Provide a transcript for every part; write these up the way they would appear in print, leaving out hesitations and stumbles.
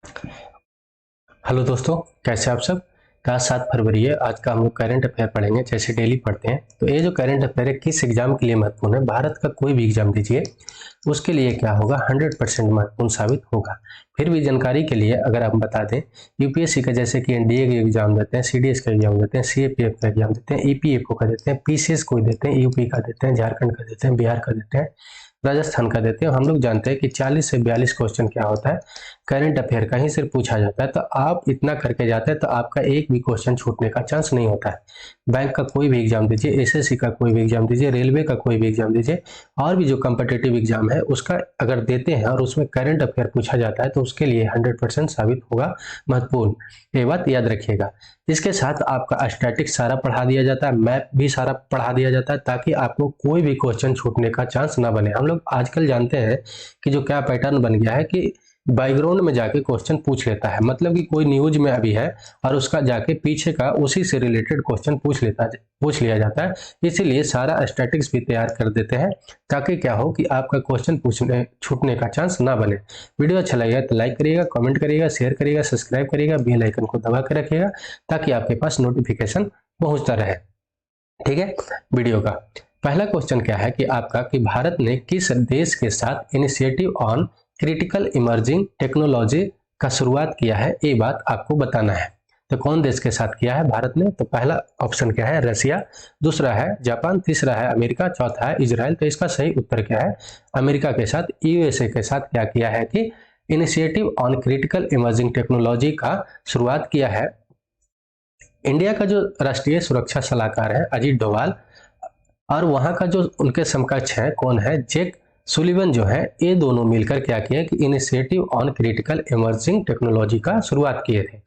Hello दोस्तों, कैसे आप सब। आज 7 फरवरी है। आज का हम लोग करंट अफेयर पढ़ेंगे, जैसे डेली पढ़ते हैं। तो ये जो करंट अफेयर है किस एग्जाम के लिए महत्वपूर्ण है, भारत का कोई भी एग्जाम दीजिए उसके लिए क्या होगा, 100% महत्वपूर्ण साबित होगा। फिर भी जानकारी के लिए अगर हम बता दें, यूपीएससी का जैसे कि एनडीए का एग्जाम देते हैं, सीडीएस का एग्जाम देते हैं, सीएपीएफ का एग्जाम देते हैं, ईपीएफओ का देते हैं, पीसीएस को देते हैं, यूपी का देते हैं, झारखंड का देते हैं, बिहार का देते हैं, राजस्थान का देते हैं। हम लोग जानते हैं कि 40 से 42 क्वेश्चन क्या होता है, करंट अफेयर का ही सिर्फ पूछा जाता है। तो आप इतना करके जाते हैं तो आपका एक भी क्वेश्चन छूटने का चांस नहीं होता है। बैंक का कोई भी एग्जाम दीजिए, एसएससी का कोई भी एग्जाम दीजिए, रेलवे का कोई भी एग्जाम दीजिए, और भी जो कम्पिटेटिव एग्जाम है उसका अगर देते हैं और उसमें करंट अफेयर पूछा जाता है तो उसके लिए 100% साबित होगा महत्वपूर्ण। ये बात याद रखिएगा। इसके साथ आपका स्टैटिक्स सारा पढ़ा दिया जाता है, मैप भी सारा पढ़ा दिया जाता है, ताकि आपको कोई भी क्वेश्चन छूटने का चांस ना बने। हम लोग आजकल जानते हैं कि जो क्या पैटर्न बन गया है कि बैकग्राउंड में जाके क्वेश्चन पूछ लेता है, मतलब कि कोई न्यूज में अभी है और उसका जाके पीछे का उसी से रिलेटेड क्वेश्चन पूछ लिया जाता है। इसीलिए सारा स्टैटिक्स भी तैयार कर देते हैं, ताकि क्या हो कि आपका क्वेश्चन पूछने छूटने का चांस ना बने। वीडियो अच्छा लगेगा तो लाइक करिएगा, कमेंट करिएगा, शेयर करिएगा, सब्सक्राइब करिएगा, बेल आइकन को दबा कर रखिएगा ताकि आपके पास नोटिफिकेशन पहुंचता रहे। ठीक है। वीडियो का पहला क्वेश्चन क्या है कि आपका कि भारत ने किस देश के साथ initiative on critical emerging technology का शुरुआत किया है, ये बात आपको बताना है। तो कौन देश के साथ किया है भारत ने, तो पहला ऑप्शन क्या है, रसिया, दूसरा है जापान, तीसरा है अमेरिका, चौथा है इजराइल। तो इसका सही उत्तर क्या है, अमेरिका के साथ, यूएसए के साथ क्या किया है कि initiative on critical emerging technology का शुरुआत किया है। इंडिया का जो राष्ट्रीय सुरक्षा सलाहकार है अजीत डोभाल, और वहां का जो उनके समकक्ष है कौन है, जेक सुलिवन जो है, ये दोनों मिलकर क्या किया कि initiative on critical emerging technology का शुरुआत किए थे।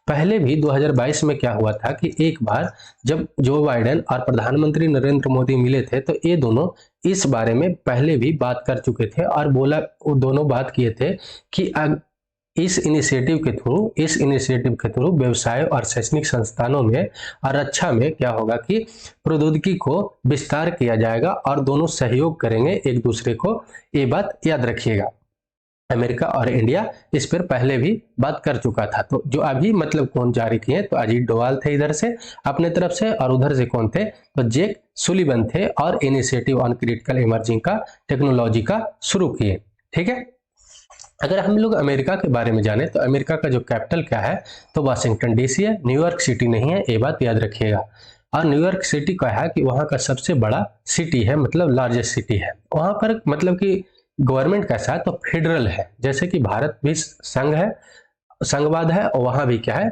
पहले भी 2022 में क्या हुआ था कि एक बार जब जो बाइडेन और प्रधानमंत्री नरेंद्र मोदी मिले थे तो ये दोनों इस बारे में पहले भी बात कर चुके थे और बोला, वो दोनों बात किए थे कि इस इनिशिएटिव के थ्रू व्यवसाय और शैक्षणिक संस्थानों में और रक्षा में क्या होगा कि प्रौद्योगिकी को विस्तार किया जाएगा और दोनों सहयोग करेंगे एक दूसरे को। ये बात याद रखिएगा। अमेरिका और इंडिया इस पर पहले भी बात कर चुका था। तो जो अभी मतलब कौन जारी किए, तो अजीत डोभाल थे इधर से अपने तरफ से, और उधर से कौन थे, तो जेक सुलिवन थे, और इनिशिएटिव ऑन क्रिटिकल इमर्जिंग का टेक्नोलॉजी का शुरू किए। ठीक है। अगर हम लोग अमेरिका के बारे में जाने तो अमेरिका का जो कैपिटल क्या है, तो वाशिंगटन डीसी है, न्यूयॉर्क सिटी नहीं है, ये बात याद रखिएगा। और न्यूयॉर्क सिटी का है कि वहाँ का सबसे बड़ा सिटी है, मतलब लार्जेस्ट सिटी है। वहाँ पर मतलब कि गवर्नमेंट कैसा है, तो फेडरल है, जैसे कि भारत भी संघ है, संघवाद है, और वहाँ भी क्या है,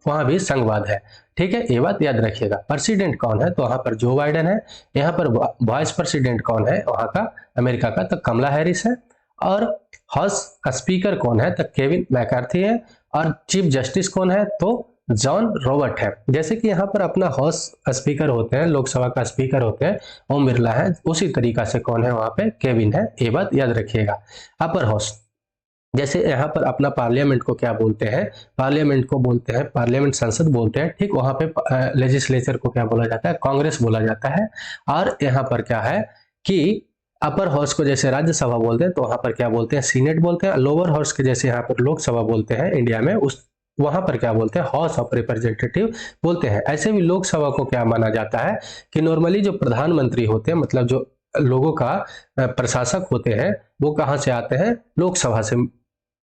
वहाँ भी संघवाद है। ठीक है, ये बात याद रखिएगा। प्रेसिडेंट कौन है, तो वहाँ पर जो बाइडेन है। यहाँ पर वाइस प्रेसिडेंट कौन है वहाँ का, अमेरिका का, तो कमला हैरिस है। और हाउस स्पीकर कौन है, तो केविन मैकार्थी है। और चीफ जस्टिस कौन है, तो जॉन रॉबर्ट है। जैसे कि यहाँ पर अपना हाउस स्पीकर होते हैं, लोकसभा का स्पीकर होते हैं, ओम बिरला है, उसी तरीका से कौन है वहाँ पे, केविन है। ये बात याद रखिएगा। अपर हाउस, जैसे यहाँ पर अपना पार्लियामेंट को क्या बोलते हैं, पार्लियामेंट को बोलते हैं, पार्लियामेंट संसद बोलते हैं। ठीक, वहाँ पे लेजिस्लेचर को क्या बोला जाता है, कांग्रेस बोला जाता है। और यहाँ पर क्या है कि अपर हाउस को जैसे राज्यसभा बोलते हैं, तो वहां पर क्या बोलते हैं, सीनेट बोलते हैं। लोअर हाउस के जैसे यहाँ पर लोकसभा बोलते हैं इंडिया में, उस वहां पर क्या बोलते हैं, हाउस ऑफ रिप्रेजेंटेटिव बोलते हैं। ऐसे भी लोकसभा को क्या माना जाता है कि नॉर्मली जो प्रधानमंत्री होते हैं, मतलब जो लोगों का प्रशासक होते हैं, वो कहाँ से आते हैं, लोकसभा से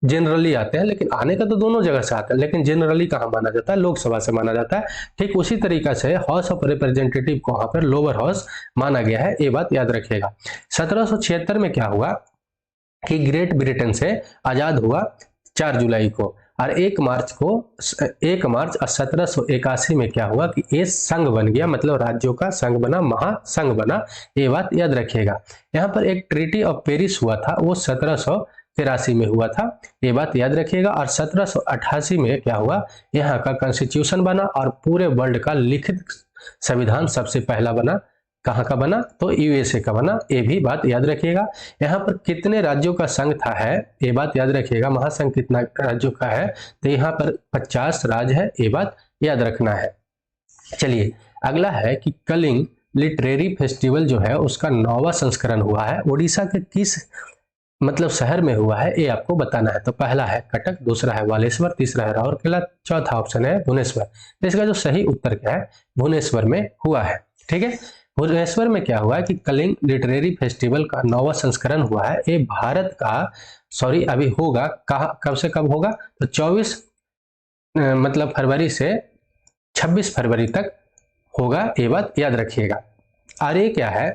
जनरली आते हैं। लेकिन आने का तो दोनों जगह से आता है, लेकिन जनरली कहाँ माना जाता है, लोकसभा से माना जाता है। ठीक उसी तरीका से हाउस ऑफ रिप्रेजेंटेटिव को वहां पर लोअर हाउस माना गया है, ये बात याद रखिएगा। 1776 में क्या हुआ कि ग्रेट ब्रिटेन से आजाद हुआ 4 जुलाई को, और 1 मार्च 1781 में क्या हुआ कि ये संघ बन गया, मतलब राज्यों का संघ बना, महासंघ बना। ये बात याद रखिएगा। यहाँ पर एक ट्रीटी ऑफ पेरिस हुआ था, वो 1783 में हुआ था, ये बात याद रखिएगा। और 1788 में क्या हुआ, यहाँ का कॉन्स्टिट्यूशन बना, और पूरे वर्ल्ड का लिखित संविधान सबसे पहला बना। कहाँ का बना, तो यूएसए का बना। ये भी बात याद रखिएगा। यहाँ पर कितने राज्यों का संघ था है, ये बात याद रखिएगा। महासंघ कितना राज्यों का है, तो यहाँ पर 50 राज्य है, ये बात याद रखना है। चलिए अगला है कि कलिंग लिटरेरी फेस्टिवल जो है उसका 9वां संस्करण हुआ है, उड़ीसा के किस मतलब शहर में हुआ है, ये आपको बताना है। तो पहला है कटक, दूसरा है बालेश्वर, तीसरा है राउरकेला, चौथा ऑप्शन है भुवनेश्वर। तो इसका जो सही उत्तर क्या है, भुवनेश्वर में हुआ है। ठीक है, भुवनेश्वर में क्या हुआ है कि कलिंग लिटरेरी फेस्टिवल का 9वां संस्करण हुआ है। ये भारत का अभी होगा, कहाँ कब से कब होगा, तो 24 मतलब फरवरी से 26 फरवरी तक होगा, ये बात याद रखिएगा। और ये क्या है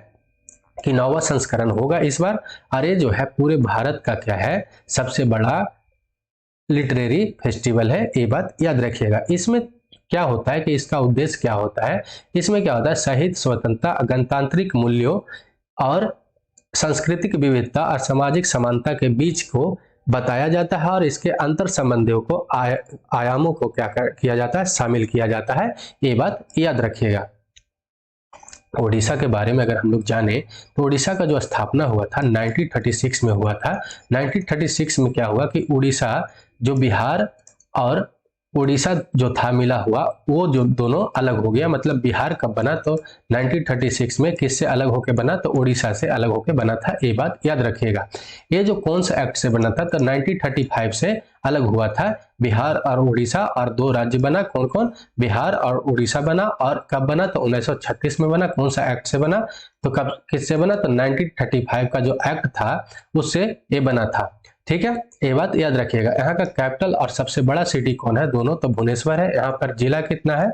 कि 9वां संस्करण होगा इस बार, और ये जो है पूरे भारत का क्या है, सबसे बड़ा लिटरेरी फेस्टिवल है, ये बात याद रखिएगा। इसमें क्या होता है कि इसका उद्देश्य क्या होता है, इसमें क्या होता है, साहित्य, स्वतंत्रता, गणतांत्रिक मूल्यों और सांस्कृतिक विविधता और सामाजिक समानता के बीच को बताया जाता है, और इसके अंतर संबंधों को आयामों को क्या किया जाता है, शामिल किया जाता है, ये बात याद रखिएगा। ओडिशा के बारे में अगर हम लोग जाने तो ओडिशा का जो स्थापना हुआ था 1936 में हुआ था। 1936 में क्या हुआ कि उड़ीसा जो बिहार और उड़ीसा जो था मिला हुआ, वो जो दोनों अलग हो गया। मतलब बिहार कब बना, तो 1936 में किससे अलग होकर बना, तो उड़ीसा से अलग होकर बना था, ये बात याद रखिएगा। ये जो कौन सा एक्ट से बना था, तो 1935 से अलग हुआ था बिहार और उड़ीसा, और दो राज्य बना, कौन कौन, बिहार और उड़ीसा बना। और कब बना, तो 1936 में बना। कौन सा एक्ट से बना, तो कब किससे बना, तो 1935 का जो एक्ट था उससे ये बना था। ठीक है, ये बात याद रखिएगा। यहाँ का कैपिटल और सबसे बड़ा सिटी कौन है, दोनों, तो भुवनेश्वर है। यहाँ पर जिला कितना है,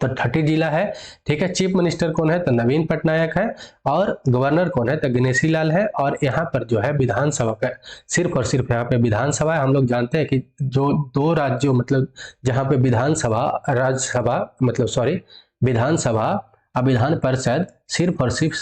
तो 30 जिला है। ठीक है, चीफ मिनिस्टर कौन है, तो नवीन पटनायक है। और गवर्नर कौन है, तो गणेशी लाल है। और यहाँ पर जो है विधानसभा का सिर्फ और सिर्फ यहाँ पे विधानसभा है। हम लोग जानते हैं कि जो दो राज्यों, मतलब जहाँ पे विधानसभा, राज्यसभा, मतलब विधानसभा और विधान परिषद सिर्फ और सिर्फ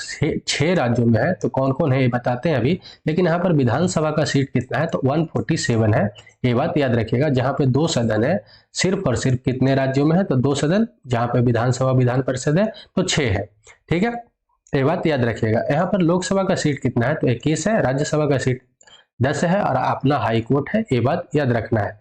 6 राज्यों में है। तो कौन कौन है ये बताते हैं अभी, लेकिन यहाँ पर विधानसभा का सीट कितना है, तो 147 है, ये बात याद रखिएगा। जहाँ पे 2 सदन है, सिर्फ और सिर्फ कितने राज्यों में है, तो 2 सदन, जहाँ पे विधानसभा विधान परिषद है तो 6 है। ठीक है, ये बात याद रखिएगा। यहाँ पर लोकसभा का सीट कितना है, तो 21 है, राज्यसभा का सीट 10 है, और अपना हाई कोर्ट है, ये बात याद रखना है।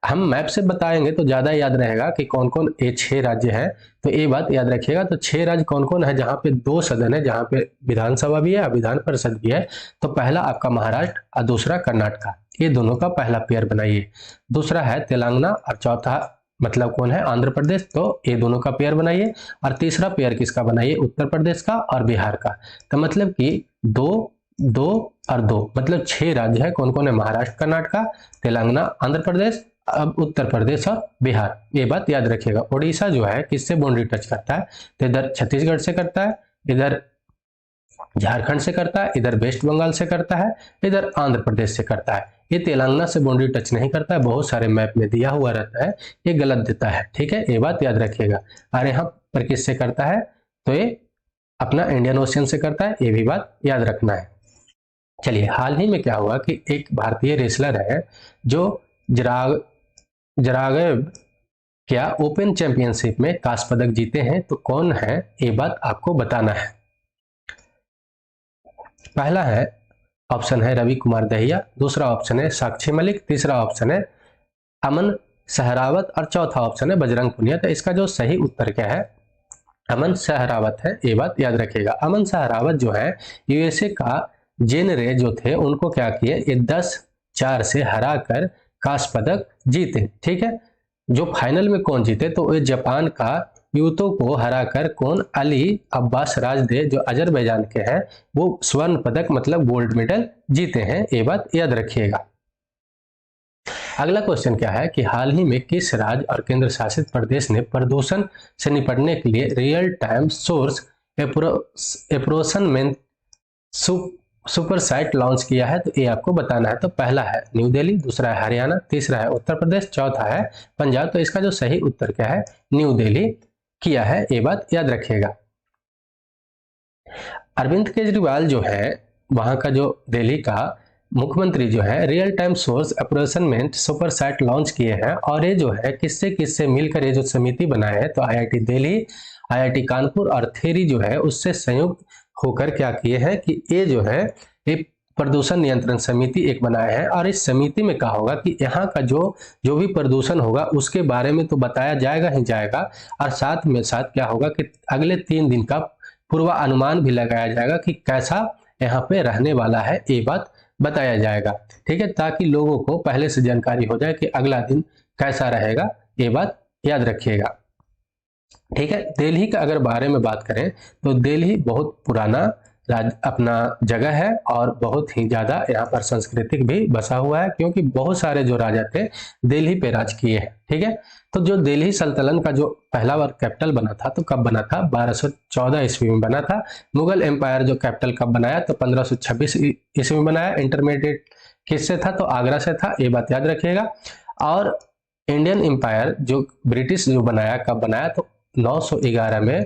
हम मैप से बताएंगे तो ज्यादा याद रहेगा कि कौन कौन ये 6 राज्य हैं, तो ये बात याद रखिएगा। तो 6 राज्य कौन कौन है, जहाँ पे 2 सदन है, जहाँ पे विधानसभा भी है और विधान परिषद भी है। तो पहला आपका महाराष्ट्र और दूसरा कर्नाटक, ये दोनों का पहला पेयर बनाइए। दूसरा है तेलंगाना और चौथा मतलब कौन है, आंध्र प्रदेश, तो ये दोनों का पेयर बनाइए। और तीसरा पेयर किसका बनाइए, उत्तर प्रदेश का और बिहार का। तो मतलब कि 2 2 और 2, मतलब 6 राज्य है। कौन कौन है, महाराष्ट्र, कर्नाटक, तेलंगाना, आंध्र प्रदेश, अब उत्तर प्रदेश और बिहार, ये बात याद रखिएगा। उड़ीसा जो है किससे बाउंड्री टच करता है, तो इधर छत्तीसगढ़ से करता है, इधर झारखंड से करता है, इधर वेस्ट बंगाल से करता है, इधर आंध्र प्रदेश से करता है। ये तेलंगाना से बाउंड्री टच नहीं करता है, बहुत सारे मैप में दिया हुआ रहता है, ये गलत देता है। ठीक है, ये बात याद रखिएगा। और यहाँ पर किससे करता है, तो ये अपना इंडियन ओशियन से करता है, ये भी बात याद रखना है। चलिए, हाल ही में क्या हुआ कि एक भारतीय रेसलर है जो जरागव क्या ओपन चैंपियनशिप में कांस्य पदक जीते हैं, तो कौन है, ये बात आपको बताना है। पहला है ऑप्शन है रवि कुमार दहिया, दूसरा ऑप्शन है साक्षी मलिक, तीसरा ऑप्शन है अमन सहरावत, और चौथा ऑप्शन है बजरंग पुनिया। तो इसका जो सही उत्तर क्या है, अमन सहरावत है, ये बात याद रखिएगा। अमन सहरावत जो है यूएसए का जेन रे जो थे, उनको क्या किए, ये 10-4 से हराकर कांस्य पदक जीते। ठीक है, जो फाइनल में कौन जीते, तो ये जापान का यूतो को हराकर कौन, अली अब्बास राजदे जो अजरबैजान के हैं, वो स्वर्ण पदक मतलब गोल्ड मेडल जीते हैं, ये बात याद रखिएगा। अगला क्वेश्चन क्या है कि हाल ही में किस राज्य और केंद्र शासित प्रदेश ने प्रदूषण से निपटने के लिए real time source apportionment super site launch किया है, तो ये आपको बताना है। तो पहला है न्यू दिल्ली, दूसरा है हरियाणा, तीसरा है उत्तर प्रदेश, चौथा है पंजाब। तो इसका जो सही उत्तर क्या है, न्यू दिल्ली किया है, ये बात याद रखिएगा। अरविंद केजरीवाल जो है, वहां का जो दिल्ली का मुख्यमंत्री जो है, real time source apportionment super site launch किए हैं। और ये जो है किससे किससे मिलकर ये जो समिति बनाए हैं, तो आईआईटी दिल्ली, आईआईटी कानपुर और थेरी जो है उससे संयुक्त होकर क्या किए हैं कि ये जो है ये प्रदूषण नियंत्रण समिति एक बनाया है। और इस समिति में कहा होगा कि यहाँ का जो भी प्रदूषण होगा उसके बारे में तो बताया जाएगा ही जाएगा, और साथ में साथ क्या होगा कि अगले 3 दिन का पूर्वानुमान भी लगाया जाएगा कि कैसा यहाँ पे रहने वाला है, ये बात बताया जाएगा, ठीक है, ताकि लोगों को पहले से जानकारी हो जाए कि अगला दिन कैसा रहेगा, ये बात याद रखिएगा, ठीक है। दिल्ली का अगर बारे में बात करें तो दिल्ली बहुत पुराना अपना जगह है और बहुत ही ज्यादा यहाँ पर सांस्कृतिक भी बसा हुआ है, क्योंकि बहुत सारे जो राजा थे दिल्ली पे राज किए हैं, ठीक है। तो जो दिल्ली सल्तनत का जो पहला बार कैपिटल बना था तो कब बना था, 1214 ईस्वी में बना था। मुगल एम्पायर जो कैपिटल कब बनाया तो 1526 ईस्वी में बनाया। इंटरमीडिएट किससे था तो आगरा से था, ये बात याद रखिएगा। और इंडियन एम्पायर जो ब्रिटिश जो बनाया कब बनाया तो 911 में,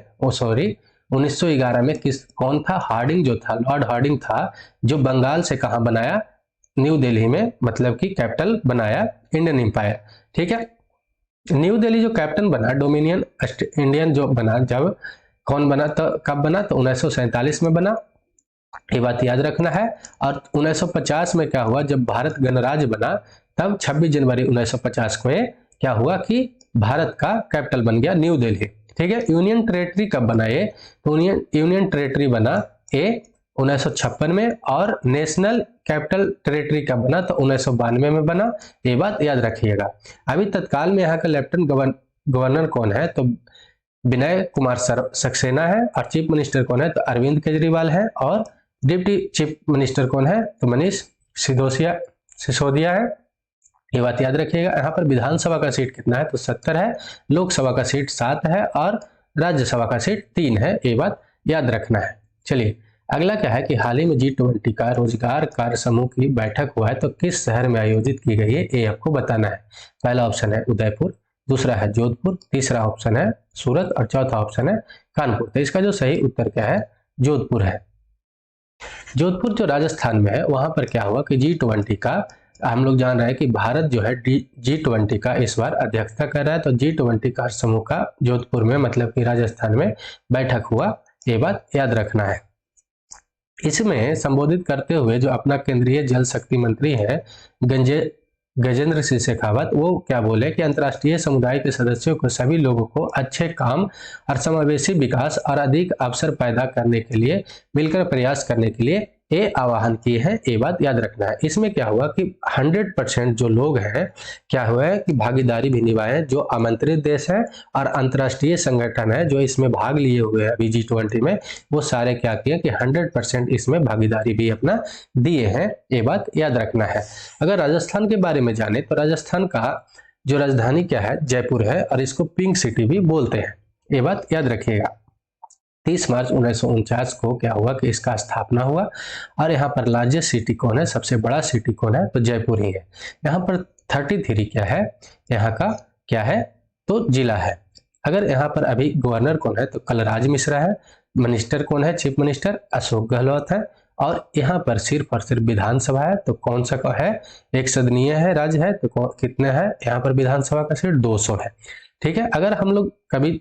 1911 में कौन था, हार्डिंग जो था, लॉर्ड हार्डिंग था, जो बंगाल से कहा बनाया, न्यू दिल्ली में, मतलब कि कैपिटल बनाया इंडियन एम्पायर, ठीक है। न्यू दिल्ली जो कैपिटल बना डोमिनियन इंडियन जो बना, जब कौन बना तो कब बना तो 1947 में बना, ये बात याद रखना है। और 1950 में क्या हुआ, जब भारत गणराज्य बना तब 26 जनवरी 1950 को क्या हुआ कि भारत का कैपिटल बन गया न्यू दिल्ली, ठीक है। यूनियन टेरेटरी कब बना ये तो यूनियन टेरेटरी बना 1956 में। और नेशनल कैपिटल टेरेटरी कब बना तो 1992 में बना, ये बात याद रखिएगा। अभी तत्काल में यहाँ का लेफ्टिनेंट गवर्नर कौन है तो विनय कुमार सक्सेना है। और चीफ मिनिस्टर कौन है तो अरविंद केजरीवाल है। और डिप्टी चीफ मिनिस्टर कौन है तो मनीष सिसोदिया है, ये बात याद रखिएगा। यहाँ पर विधानसभा का सीट कितना है तो 70 है, लोकसभा का सीट 7 है और राज्यसभा का सीट 3 है, ये बात याद रखना है। चलिए अगला क्या है कि हाल ही में G20 का रोजगार कार्य समूह की बैठक हुआ है तो किस शहर में आयोजित की गई है, ये आपको बताना है। पहला ऑप्शन है उदयपुर, दूसरा है जोधपुर, तीसरा ऑप्शन है सूरत और चौथा ऑप्शन है कानपुर। तो इसका जो सही उत्तर क्या है, जोधपुर है। जोधपुर जो राजस्थान में है, वहां पर क्या हुआ कि G20 का, हम लोग जान रहे हैं कि भारत जो है G20 का इस बार अध्यक्षता कर रहा है, तो G20 कार्य समूह का जोधपुर में मतलब कि राजस्थान में बैठक हुआ, ये बात याद रखना है। इसमें संबोधित करते हुए जो अपना केंद्रीय जल शक्ति मंत्री है गजेंद्र सिंह शेखावत, वो क्या बोले कि अंतर्राष्ट्रीय समुदाय के सदस्यों को सभी लोगों को अच्छे काम और समावेशी विकास और अधिक अवसर पैदा करने के लिए मिलकर प्रयास करने के लिए ये आह्वान किए हैं, ये बात याद रखना है। इसमें क्या हुआ कि 100% जो लोग हैं क्या हुआ है कि भागीदारी भी निभाए, जो आमंत्रित देश है और अंतर्राष्ट्रीय संगठन है जो इसमें भाग लिए हुए हैं अभी G20 में, वो सारे क्या किए कि 100% इसमें भागीदारी भी अपना दिए हैं, ये बात याद रखना है। अगर राजस्थान के बारे में जाने तो राजस्थान का जो राजधानी क्या है जयपुर है और इसको पिंक सिटी भी बोलते हैं, ये बात याद रखिएगा। 30 मार्च 1949 को क्या हुआ कि इसका स्थापना हुआ। और यहाँ पर लार्जेस्ट सिटी कौन है, सबसे बड़ा सिटी कौन है तो जयपुर ही है। यहाँ पर 33 क्या है, यहाँ का क्या है तो जिला है। अगर यहाँ पर अभी गवर्नर कौन है तो कलराज मिश्रा है। मिनिस्टर कौन है, चीफ मिनिस्टर अशोक गहलोत है। और यहाँ पर सिर्फ और सिर्फ विधानसभा है तो कौन सा का है, एक सदनीय है राज्य है तो कितने है यहाँ पर विधानसभा का सीट 200 है, ठीक है। अगर हम लोग कभी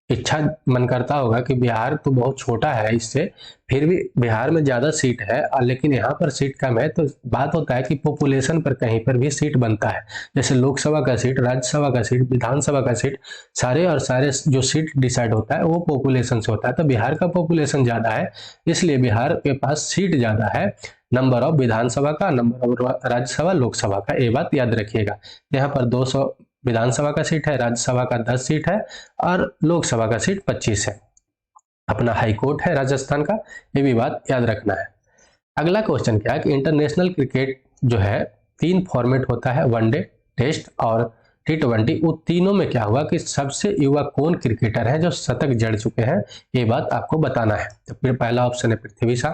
इच्छा मन करता होगा कि बिहार तो बहुत छोटा है, इससे फिर भी बिहार में ज्यादा सीट है और लेकिन यहाँ पर सीट कम है, तो बात होता है कि पॉपुलेशन पर कहीं पर भी सीट बनता है। जैसे लोकसभा का सीट, राज्यसभा का सीट, विधानसभा का सीट, सारे और सारे जो सीट डिसाइड होता है वो पॉपुलेशन से होता है। तो बिहार का पॉपुलेशन ज्यादा है, इसलिए बिहार के पास सीट ज्यादा है, नंबर ऑफ विधानसभा का, नंबर ऑफ राज्यसभा लोकसभा का, ये बात याद रखिएगा। यहाँ पर 200 विधानसभा का सीट है, राज्यसभा का 10 सीट है और लोकसभा का सीट 25 है। अपना हाई कोर्ट है राजस्थान का, ये भी बात याद रखना है। अगला क्वेश्चन क्या है कि इंटरनेशनल क्रिकेट जो है 3 फॉर्मेट होता है, वनडे, टेस्ट और T20। वो तीनों में क्या हुआ कि सबसे युवा कौन क्रिकेटर है जो शतक जड़ चुके हैं, ये बात आपको बताना है। तो फिर पहला ऑप्शन है पृथ्वी शॉ,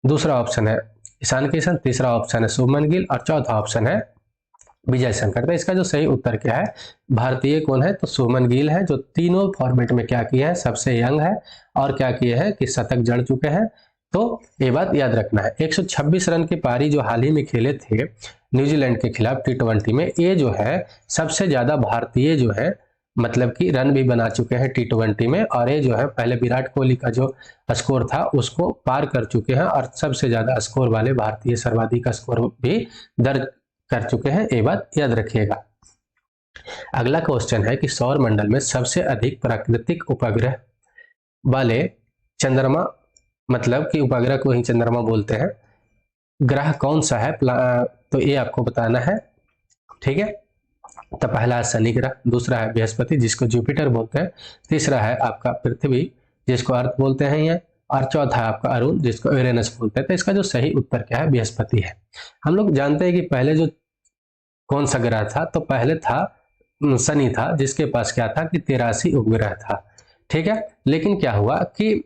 दूसरा ऑप्शन है ईशान किशन, तीसरा ऑप्शन है शुभमन गिल और चौथा ऑप्शन है विजय शंकर। तो इसका जो सही उत्तर क्या है, भारतीय कौन है तो शुभमन गिल है, जो तीनों फॉर्मेट में क्या किया है, सबसे यंग है और क्या किए हैं कि शतक जड़ चुके हैं। तो ये बात याद रखना है। 126 रन की पारी जो हाल ही में खेले थे न्यूजीलैंड के खिलाफ T20 में, ये जो है सबसे ज्यादा भारतीय जो है मतलब कि रन भी बना चुके हैं T20 में। और ये जो है पहले विराट कोहली का जो स्कोर था उसको पार कर चुके हैं और सबसे ज्यादा स्कोर वाले भारतीय सर्वाधिक स्कोर भी दर्ज कर चुके हैं, ये बात याद रखिएगा। अगला क्वेश्चन है कि सौर मंडल में सबसे अधिक प्राकृतिक उपग्रह वाले चंद्रमा, मतलब कि उपग्रह को ही चंद्रमा बोलते हैं, ग्रह कौन सा है तो ये आपको बताना है, ठीक है। तो पहला है शनि ग्रह, दूसरा है बृहस्पति जिसको जुपिटर बोलते हैं, तीसरा है आपका पृथ्वी जिसको अर्थ बोलते हैं ये, और चौथा है आपका अरुण जिसको यूरेनस बोलते हैं। तो इसका जो सही उत्तर क्या है, बृहस्पति है। हम लोग जानते हैं कि पहले जो कौन सा ग्रह था, तो पहले था शनि था जिसके पास क्या था कि 83 उपग्रह था, ठीक है। लेकिन क्या हुआ कि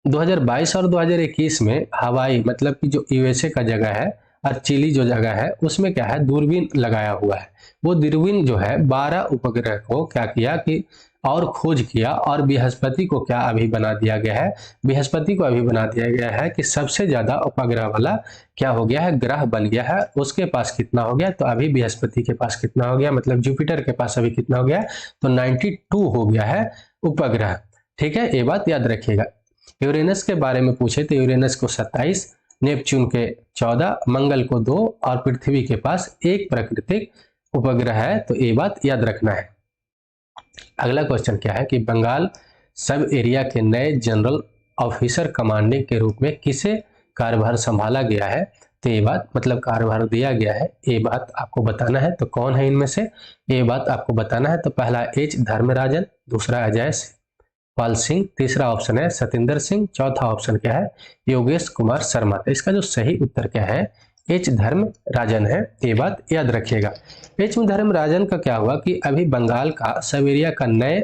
2022 और 2021 में हवाई मतलब कि जो यूएसए का जगह है और चिली जो जगह है उसमें क्या है दूरबीन लगाया हुआ है। वो दूरबीन जो है 12 उपग्रह को क्या किया कि और खोज किया, और बृहस्पति को क्या अभी बना दिया गया है, बृहस्पति को अभी बना दिया गया है कि सबसे ज्यादा उपग्रह वाला क्या हो गया है, ग्रह बन गया है। उसके पास कितना हो गया, तो अभी बृहस्पति के पास कितना हो गया, मतलब जुपिटर के पास अभी कितना हो गया, तो 92 हो गया है उपग्रह, ठीक है। ये बात याद रखिएगा। यूरेनस के बारे में पूछे तो यूरेनस को 27, नेपच्यून के 14, मंगल को 2 और पृथ्वी के पास 1 प्राकृतिक उपग्रह है। तो ये बात याद रखना है। अगला क्वेश्चन क्या है कि बंगाल सब एरिया के नए जनरल ऑफिसर कमांडिंग के रूप में किसे कार्यभार संभाला गया है। तो ये बात मतलब कार्यभार दिया गया है, ये बात आपको बताना है। तो कौन है इनमें से, ये बात आपको बताना है। तो पहला एच धर्मराजन, दूसरा अजय पाल सिंह, तीसरा ऑप्शन है सतिंदर सिंह, चौथा ऑप्शन क्या है योगेश कुमार शर्मा। तो इसका जो सही उत्तर क्या है, एच धर्मराजन है, ये बात याद रखिएगा। एच धर्मराजन का क्या हुआ कि अभी बंगाल का सब एरिया का नए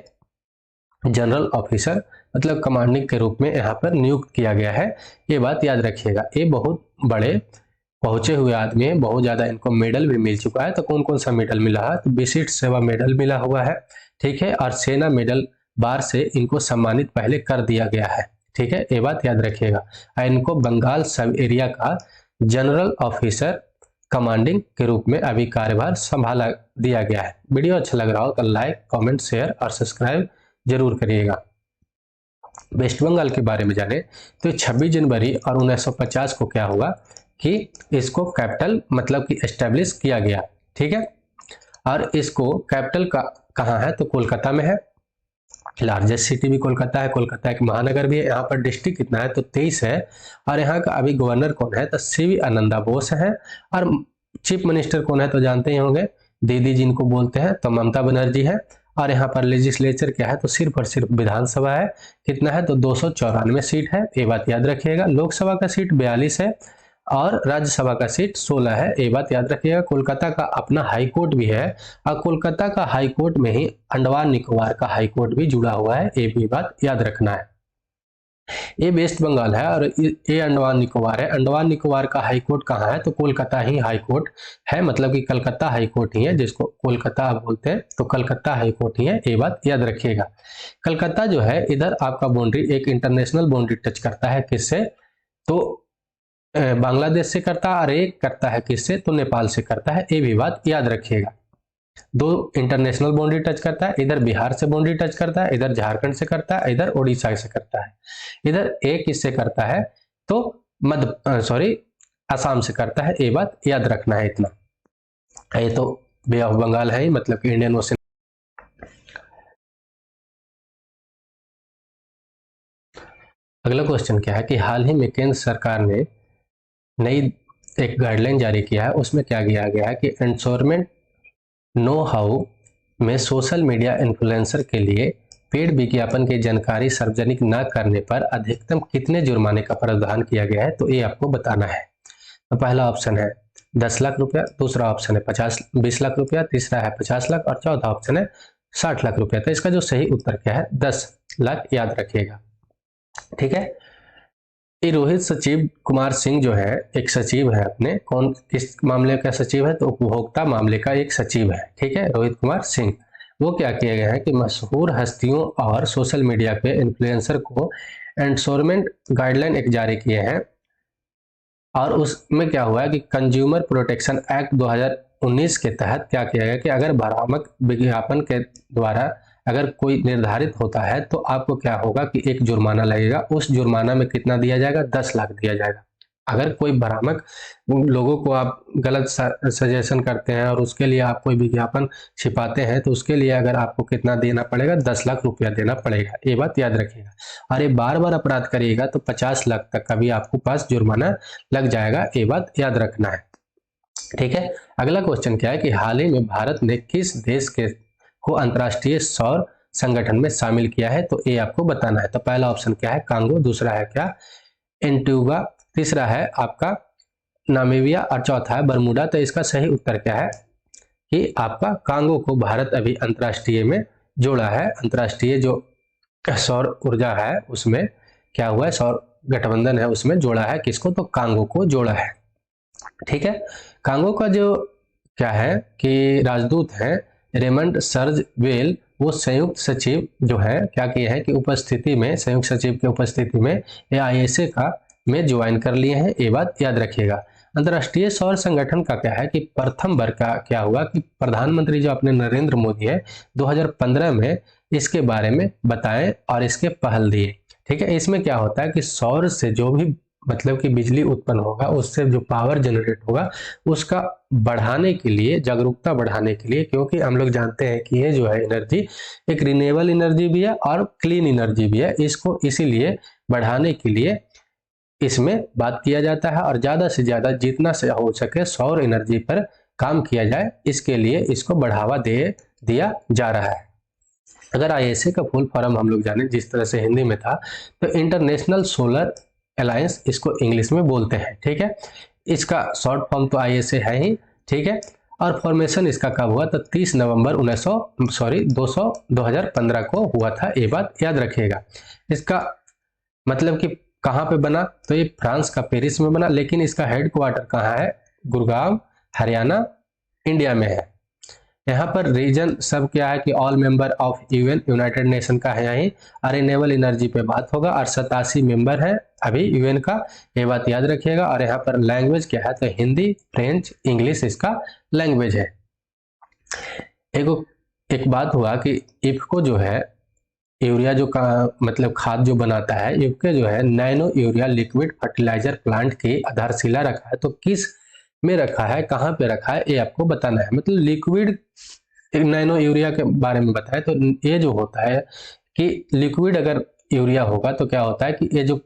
जनरल ऑफिसर मतलब कमांडिंग के रूप में यहाँ पर नियुक्त किया गया है, ये बात याद रखिएगा। ये बहुत बड़े पहुंचे हुए आदमी है, बहुत ज्यादा इनको मेडल भी मिल चुका है। तो कौन कौन सा मेडल मिला है, तो विशिष्ट सेवा मेडल मिला हुआ है, ठीक है, और सेना मेडल बार से इनको सम्मानित पहले कर दिया गया है, ठीक है, ये बात याद रखिएगा। इनको बंगाल सब एरिया का जनरल ऑफिसर कमांडिंग के रूप में अभी कार्यभार संभाला दिया गया है। वीडियो अच्छा लग रहा हो तो लाइक, कमेंट, शेयर और सब्सक्राइब जरूर करिएगा। वेस्ट बंगाल के बारे में जाने तो 26 जनवरी और 1950 को क्या हुआ कि इसको कैपिटल मतलब कि एस्टेब्लिश किया गया, ठीक है। और इसको कैपिटल का कहाँ है, तो कोलकाता में है। लार्जेस्ट सिटी भी कोलकाता है, कोलकाता एक महानगर भी है। यहाँ पर डिस्ट्रिक्ट कितना है, तो 23 है। और यहाँ का अभी गवर्नर कौन है, तो सीवी आनंदा बोस है। और चीफ मिनिस्टर कौन है, तो जानते ही होंगे, दीदी जिनको बोलते हैं, तो ममता बनर्जी है। और यहाँ पर लेजिस्लेचर क्या है, तो सिर्फ और सिर्फ विधानसभा है। कितना है, तो 294 सीट है, ये बात याद रखिएगा। लोकसभा का सीट 42 है और राज्यसभा का सीट 16 है, ये बात याद रखिएगा। कोलकाता का अपना हाई कोर्ट भी है, और कोलकाता का हाई कोर्ट में ही अंडमान निकोबार का हाई कोर्ट भी जुड़ा हुआ है, ये भी बात याद रखना है। ये वेस्ट बंगाल है और ये अंडमान निकोबार है। अंडमान निकोबार का हाई कोर्ट कहाँ है, तो कोलकाता ही हाई कोर्ट है, मतलब कि कलकत्ता हाई कोर्ट ही है, जिसको कोलकाता बोलते हैं, तो कलकत्ता हाई कोर्ट ही है, ये बात याद रखिएगा। कलकत्ता जो है इधर आपका बाउंड्री एक इंटरनेशनल बाउंड्री टच करता है, किससे, तो बांग्लादेश से करता है, और एक करता है किससे, तो नेपाल से करता है, ये भी बात याद रखिएगा। 2 इंटरनेशनल बाउंड्री टच करता है, इधर बिहार से बाउंड्री टच करता है, इधर झारखंड से करता है, इधर उड़ीसा से करता है। इधर एक किससे करता है, तो असम से करता है, ये बात याद रखना है इतना। ये तो बे ऑफ बंगाल है ही, मतलब कि इंडियन ओशन। अगला क्वेश्चन क्या है कि हाल ही में केंद्र सरकार ने नई एक गाइडलाइन जारी किया है, उसमें क्या किया गया है कि एंश्योरमेंट नो हाउ में सोशल मीडिया इन्फ्लुएंसर के लिए पेड विज्ञापन की जानकारी सार्वजनिक न करने पर अधिकतम कितने जुर्माने का प्रावधान किया गया है, तो ये आपको बताना है। तो पहला ऑप्शन है 10 लाख रुपया, दूसरा ऑप्शन है 20 लाख रुपया, तीसरा है 50 लाख और चौथा ऑप्शन है 60 लाख रुपया। तो इसका जो सही उत्तर क्या है, 10 लाख याद रखिएगा, ठीक है। ये रोहित सचिव कुमार सिंह जो है एक सचिव है अपने, कौन किस मामले का सचिव है, तो उपभोक्ता मामले का एक सचिव है, ठीक है, रोहित कुमार सिंह। वो क्या किया गया है कि मशहूर हस्तियों और सोशल मीडिया पे इन्फ्लुएंसर को एंश्योरमेंट गाइडलाइन एक जारी किए हैं, और उसमें क्या हुआ है कि कंज्यूमर प्रोटेक्शन एक्ट 2019 के तहत क्या किया गया कि अगर भ्रामक विज्ञापन के द्वारा अगर कोई निर्धारित होता है तो आपको क्या होगा कि एक जुर्माना लगेगा। उस जुर्माना में कितना दिया जाएगा, 10 लाख दिया जाएगा। अगर कोई भ्रामक लोगों को आप गलत सजेशन करते हैं और उसके लिए आप कोई विज्ञापन छिपाते हैं तो उसके लिए अगर आपको कितना देना पड़ेगा, 10 लाख रुपया देना पड़ेगा, ये बात याद रखिएगा। और ये बार बार अपराध करिएगा तो 50 लाख तक का भी आपको पास जुर्माना लग जाएगा, ये बात याद रखना है। ठीक है, अगला क्वेश्चन क्या है कि हाल ही में भारत ने किस देश के को अंतर्राष्ट्रीय सौर संगठन में शामिल किया है, तो ये आपको बताना है। तो पहला ऑप्शन क्या है, कांगो, दूसरा है क्या, एंटीगा, तीसरा है आपका नामीबिया और चौथा है बरमूडा। तो इसका सही उत्तर क्या है कि आपका कांगो को भारत अभी अंतर्राष्ट्रीय में जोड़ा है। अंतर्राष्ट्रीय जो सौर ऊर्जा है उसमें क्या हुआ है, सौर गठबंधन है उसमें जोड़ा है, किसको, तो कांगो को जोड़ा है। ठीक है, कांगो का जो क्या है कि राजदूत है रेमंड सर्ज वेल, वो संयुक्त सचिव जो है क्या किए हैं कि उपस्थिति में, संयुक्त सचिव की उपस्थिति में AISA का में ज्वाइन कर लिए हैं, ये बात याद रखिएगा। अंतर्राष्ट्रीय सौर संगठन का क्या है कि प्रथम वर्ग का क्या हुआ कि प्रधानमंत्री जो अपने नरेंद्र मोदी है 2015 में इसके बारे में बताएं और इसके पहल दिए। ठीक है, इसमें क्या होता है कि सौर से जो भी मतलब कि बिजली उत्पन्न होगा, उससे जो पावर जनरेट होगा उसका बढ़ाने के लिए, जागरूकता बढ़ाने के लिए, क्योंकि हम लोग जानते हैं कि ये जो है एनर्जी एक रिन्यूएबल एनर्जी भी है और क्लीन एनर्जी भी है, इसको इसीलिए बढ़ाने के लिए इसमें बात किया जाता है और ज़्यादा से ज़्यादा जितना से हो सके सौर एनर्जी पर काम किया जाए, इसके लिए इसको बढ़ावा दिया जा रहा है। अगर ISA का फुल फॉर्म हम लोग जाने जिस तरह से हिंदी में था, तो इंटरनेशनल सोलर अलायंस इसको इंग्लिश में बोलते हैं। ठीक है, इसका शॉर्ट फॉर्म तो ISA है ही। ठीक है, और फॉर्मेशन इसका कब हुआ, तो 30 नवंबर 2015 को हुआ था, ये बात याद रखिएगा। इसका मतलब कि कहाँ पे बना, तो ये फ्रांस का पेरिस में बना, लेकिन इसका हेडक्वार्टर कहाँ है, गुड़गांव हरियाणा इंडिया में है। यहाँ पर रीजन सब क्या है कि all member of UN United nation का है यहीं, और रिन्यूएबल एनर्जी पे बात होगा, और 87 मेंबर है अभी UN का, ये बात याद रखिएगा। और यहाँ पर लैंग्वेज क्या है, तो हिंदी, फ्रेंच, इंग्लिश इसका लैंग्वेज है। एक बात हुआ कि इफ्को जो है यूरिया जो का मतलब खाद जो बनाता है, इफ्को जो है nano urea liquid fertiliser plant की आधारशिला रखा है, तो किस में रखा है, कहाँ पे रखा है, ये आपको बताना है। मतलब लिक्विड नैनो यूरिया के बारे में बताया, तो ये जो होता है कि लिक्विड अगर यूरिया होगा तो क्या होता है कि ये जो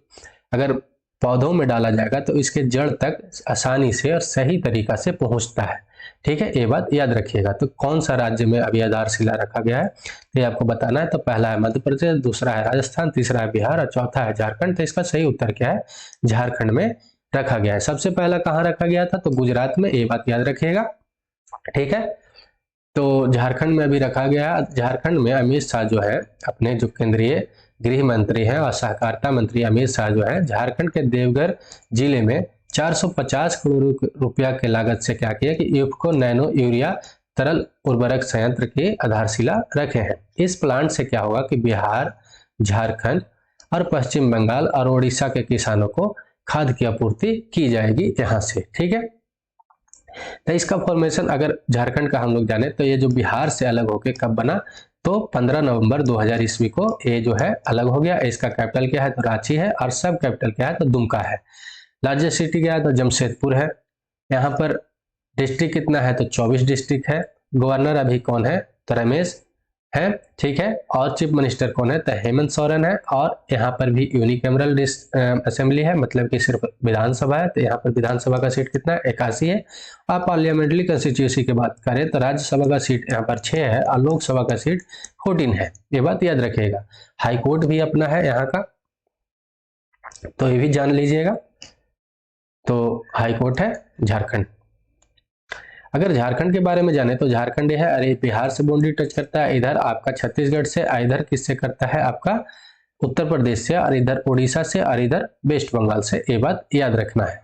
अगर पौधों में डाला जाएगा तो इसके जड़ तक आसानी से और सही तरीका से पहुंचता है। ठीक है, ये बात याद रखिएगा। तो कौन सा राज्य में अभी आधारशिला रखा गया है, तो ये आपको बताना है। तो पहला है मध्य प्रदेश, दूसरा है राजस्थान, तीसरा है बिहार और चौथा है झारखंड। तो इसका सही उत्तर क्या है, झारखंड में रखा गया है। सबसे पहला कहाँ रखा गया था, तो गुजरात में, ये बात याद रखिएगा। ठीक है, तो झारखंड में अभी रखा गया। झारखंड में अमित शाह जो है अपने जो केंद्रीय गृह मंत्री हैं और सहकारिता मंत्री अमित शाह जो है झारखंड के देवघर जिले में 450 करोड़ रुपया के लागत से क्या किया कि इफ्को नैनो यूरिया तरल उर्वरक संयंत्र की आधारशिला रखे हैं। इस प्लांट से क्या होगा कि बिहार, झारखंड और पश्चिम बंगाल और उड़ीसा के किसानों को खाद की आपूर्ति की जाएगी यहाँ से। ठीक है, तो इसका फॉर्मेशन अगर झारखंड का हम लोग जाने तो ये जो बिहार से अलग होके कब बना, तो 15 नवंबर 2000 ईस्वी को ये जो है अलग हो गया। इसका कैपिटल क्या है, तो रांची है, और सब कैपिटल क्या है, तो दुमका है। लार्जेस्ट सिटी क्या है, तो जमशेदपुर है। यहाँ पर डिस्ट्रिक्ट कितना है, तो 24 डिस्ट्रिक्ट है। गवर्नर अभी कौन है, तो रमेश है। ठीक है, और चीफ मिनिस्टर कौन है, तो हेमंत सोरेन है। और यहाँ पर भी यूनिकैमरल असेंबली है, मतलब कि सिर्फ विधानसभा है। तो यहाँ पर विधानसभा का सीट कितना है, 81 है। और पार्लियामेंट्री कंस्टिट्यूंसी की बात करें तो राज्यसभा का सीट यहाँ पर 6 है और लोकसभा का सीट 14 है, ये बात याद रखिएगा। हाई कोर्ट भी अपना है यहाँ का, तो ये भी जान लीजिएगा। तो हाई कोर्ट है झारखंड। अगर झारखंड के बारे में जाने तो झारखंड है, अरे बिहार से बाउंड्री टच करता है, इधर आपका छत्तीसगढ़ से, इधर किससे करता है, आपका उत्तर प्रदेश से, और इधर उड़ीसा से, और इधर वेस्ट बंगाल से, ये बात याद रखना है।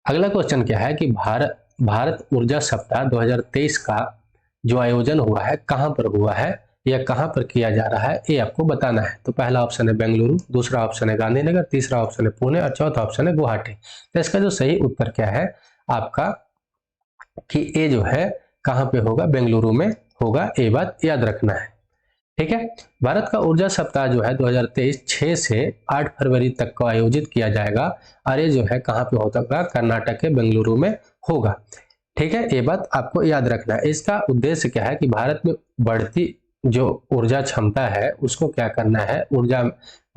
अगला क्वेश्चन क्या है कि भारत ऊर्जा सप्ताह 2023 का जो आयोजन हुआ है कहाँ पर हुआ है या कहाँ पर किया जा रहा है, ये आपको बताना है। तो पहला ऑप्शन है बेंगलुरु, दूसरा ऑप्शन है गांधीनगर, तीसरा ऑप्शन है पुणे और चौथा ऑप्शन है गुवाहाटी। तो इसका जो सही उत्तर क्या है आपका कि ये जो है कहाँ पे होगा, बेंगलुरु में होगा, ये बात याद रखना है। ठीक है। भारत का ऊर्जा सप्ताह जो है 2023 6 से 8 फरवरी तक को आयोजित किया जाएगा और ये जो है कहाँ पे होगा, कर्नाटक के बेंगलुरु में होगा। ठीक है, ये बात आपको याद रखना है। इसका उद्देश्य क्या है कि भारत में बढ़ती जो ऊर्जा क्षमता है उसको क्या करना है, ऊर्जा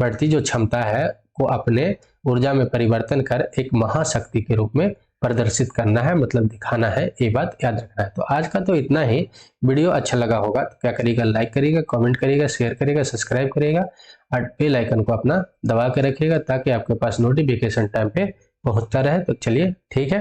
बढ़ती जो क्षमता है को अपने ऊर्जा में परिवर्तन कर एक महाशक्ति के रूप में प्रदर्शित करना है, मतलब दिखाना है, ये बात याद रखना है। तो आज का तो इतना ही। वीडियो अच्छा लगा होगा तो क्या करिएगा, लाइक करिएगा, कमेंट करिएगा, शेयर करिएगा, सब्सक्राइब करिएगा और बेल आइकन को अपना दबा के रखिएगा ताकि आपके पास नोटिफिकेशन टाइम पे पहुंचता रहे। तो चलिए ठीक है।